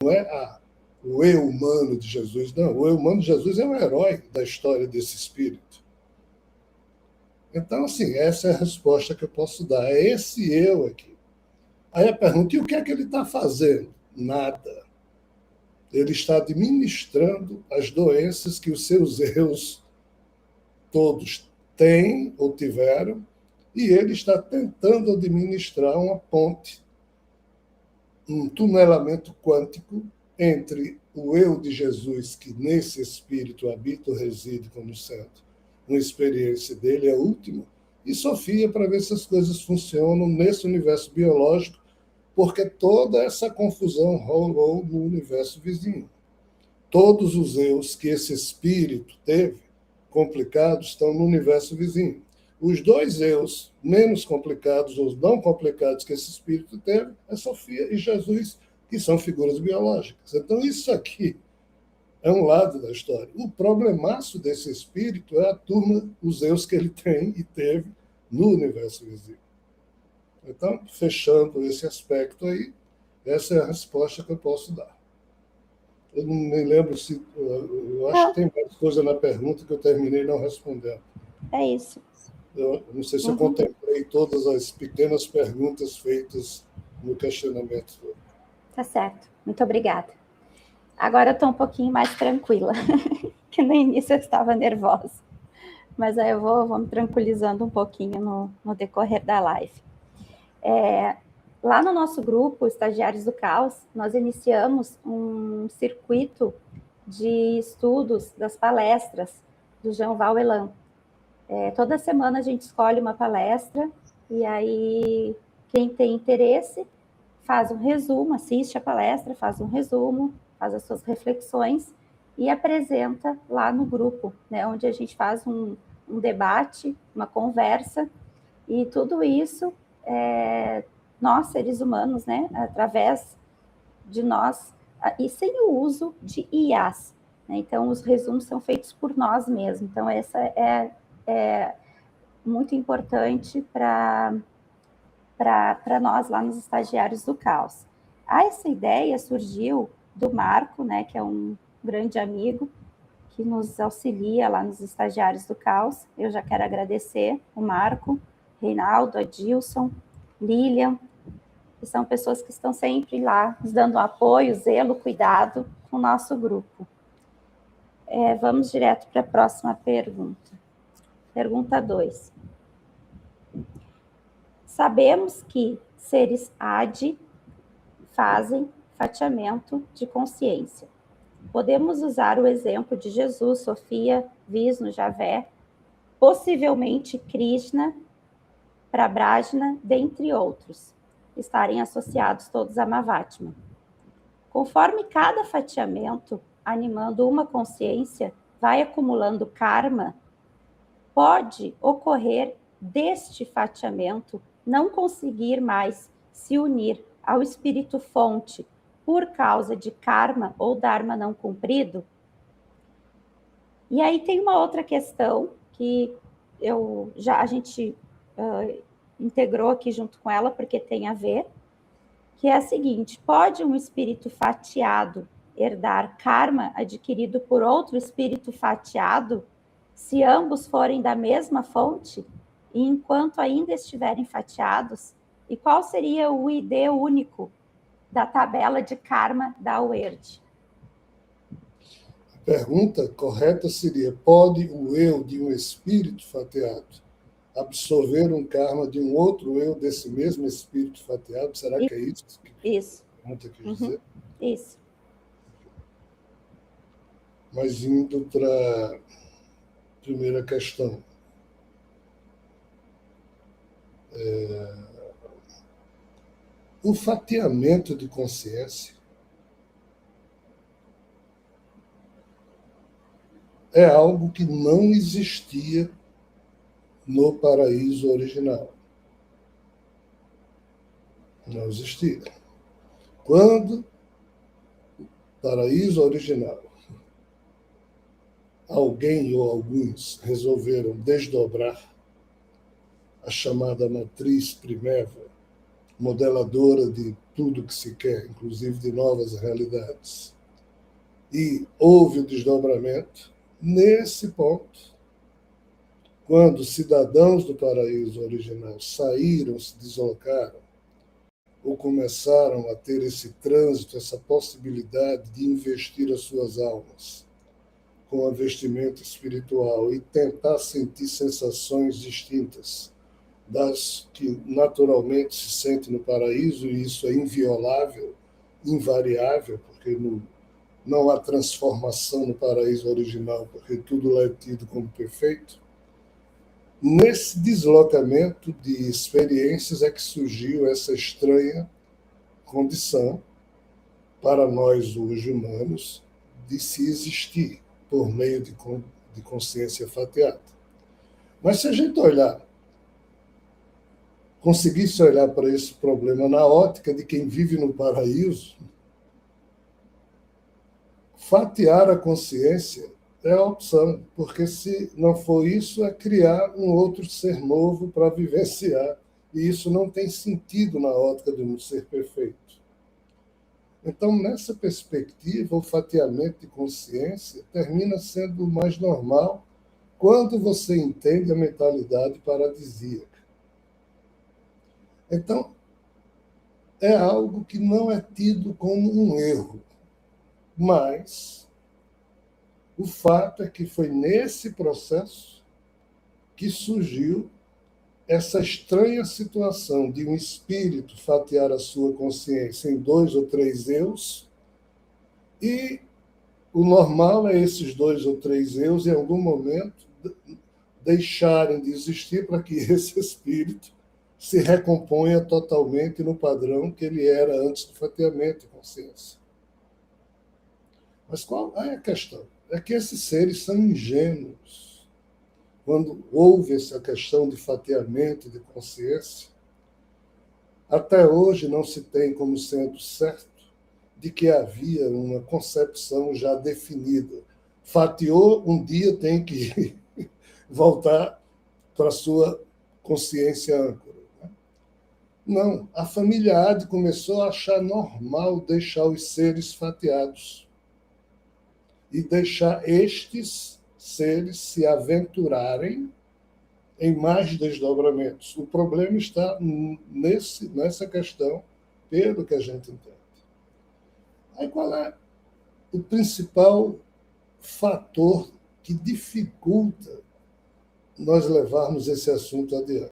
não é o eu humano de Jesus, não. O eu humano de Jesus é o herói da história desse espírito. Então, assim, essa é a resposta que eu posso dar. É esse eu aqui. Aí a pergunta, e o que é que ele está fazendo? Nada. Ele está administrando as doenças que os seus eus todos têm ou tiveram, e ele está tentando administrar uma ponte, um tunelamento quântico entre o eu de Jesus, que nesse espírito habita ou reside como centro, uma experiência dele é a última, e Sofia, para ver se as coisas funcionam nesse universo biológico, porque toda essa confusão rolou no universo vizinho. Todos os eus que esse espírito teve, complicados, estão no universo vizinho. Os dois eus menos complicados ou não complicados que esse espírito teve é Sofia e Jesus, que são figuras biológicas. Então, isso aqui é um lado da história. O problemaço desse espírito é a turma, os eus que ele tem e teve no universo vizinho. Então, fechando esse aspecto aí, essa é a resposta que eu posso dar. Eu não me lembro se... Eu acho que tem mais coisa na pergunta que eu terminei não respondendo. É isso. Eu não sei se eu contemplei todas as pequenas perguntas feitas no questionamento. Tá certo. Muito obrigada. Agora eu estou um pouquinho mais tranquila, que no início eu estava nervosa. Mas aí eu vou me tranquilizando um pouquinho no decorrer da live. Lá no nosso grupo, Estagiários do Caos, nós iniciamos um circuito de estudos das palestras do Jean Valjean. Toda semana a gente escolhe uma palestra e aí quem tem interesse faz um resumo, assiste a palestra, faz um resumo, faz as suas reflexões e apresenta lá no grupo, né, onde a gente faz um debate, uma conversa, e tudo isso, nós, seres humanos, né, através de nós, e sem o uso de IAs. Né, então, os resumos são feitos por nós mesmos. Então, essa é muito importante para nós lá nos Estagiários do Caos. Essa ideia surgiu do Marco, né, que é um grande amigo, que nos auxilia lá nos Estagiários do Caos. Eu já quero agradecer o Marco, Reinaldo, Adilson, Lilian, que são pessoas que estão sempre lá nos dando apoio, zelo, cuidado com o nosso grupo. Vamos direto para a próxima pergunta. Pergunta 2. Sabemos que seres AD fazem fatiamento de consciência. Podemos usar o exemplo de Jesus, Sofia, Vishnu, Javé, possivelmente Krishna, Prabrajna, dentre outros, estarem associados todos a Mahatma. Conforme cada fatiamento, animando uma consciência, vai acumulando karma, pode ocorrer deste fatiamento não conseguir mais se unir ao espírito fonte por causa de karma ou dharma não cumprido? E aí tem uma outra questão que a gente integrou aqui junto com ela, porque tem a ver, que é a seguinte: pode um espírito fatiado herdar karma adquirido por outro espírito fatiado, se ambos forem da mesma fonte, e enquanto ainda estiverem fatiados? E qual seria o ID único da tabela de karma da UERD? A pergunta correta seria: pode o eu de um espírito fatiado absorver um karma de um outro eu desse mesmo espírito fatiado? Será que é isso? Isso. A pergunta quis dizer? Isso. Mas indo para a primeira questão. O fatiamento de consciência é algo que não existia no paraíso original. Não existia. Quando o paraíso original, alguém ou alguns resolveram desdobrar a chamada matriz primeva, modeladora de tudo que se quer, inclusive de novas realidades. E houve o desdobramento. Nesse ponto, quando cidadãos do paraíso original saíram, se deslocaram, ou começaram a ter esse trânsito, essa possibilidade de investir as suas almas com a vestimenta espiritual e tentar sentir sensações distintas das que naturalmente se sente no paraíso, e isso é inviolável, invariável, porque não há transformação no paraíso original, porque tudo lá é tido como perfeito. Nesse deslocamento de experiências é que surgiu essa estranha condição para nós, hoje humanos, de se existir por meio de consciência fatiada. Mas se a gente conseguisse olhar para esse problema na ótica de quem vive no paraíso, fatiar a consciência é a opção, porque se não for isso, é criar um outro ser novo para vivenciar, e isso não tem sentido na ótica de um ser perfeito. Então, nessa perspectiva, o fatiamento de consciência termina sendo o mais normal quando você entende a mentalidade paradisíaca. Então, é algo que não é tido como um erro, mas o fato é que foi nesse processo que surgiu essa estranha situação de um espírito fatiar a sua consciência em 2 ou 3 eus, e o normal é esses 2 ou 3 eus, em algum momento, deixarem de existir para que esse espírito se recomponha totalmente no padrão que ele era antes do fatiamento de consciência. Mas qual é a questão? É que esses seres são ingênuos. Quando houve essa questão de fatiamento de consciência, até hoje não se tem como sendo certo de que havia uma concepção já definida. Fatiou, um dia tem que voltar para a sua consciência âncora. Não, a família Ade começou a achar normal deixar os seres fatiados e deixar estes seres se aventurarem em mais desdobramentos. O problema está nessa questão, pelo que a gente entende. Aí qual é o principal fator que dificulta nós levarmos esse assunto adiante?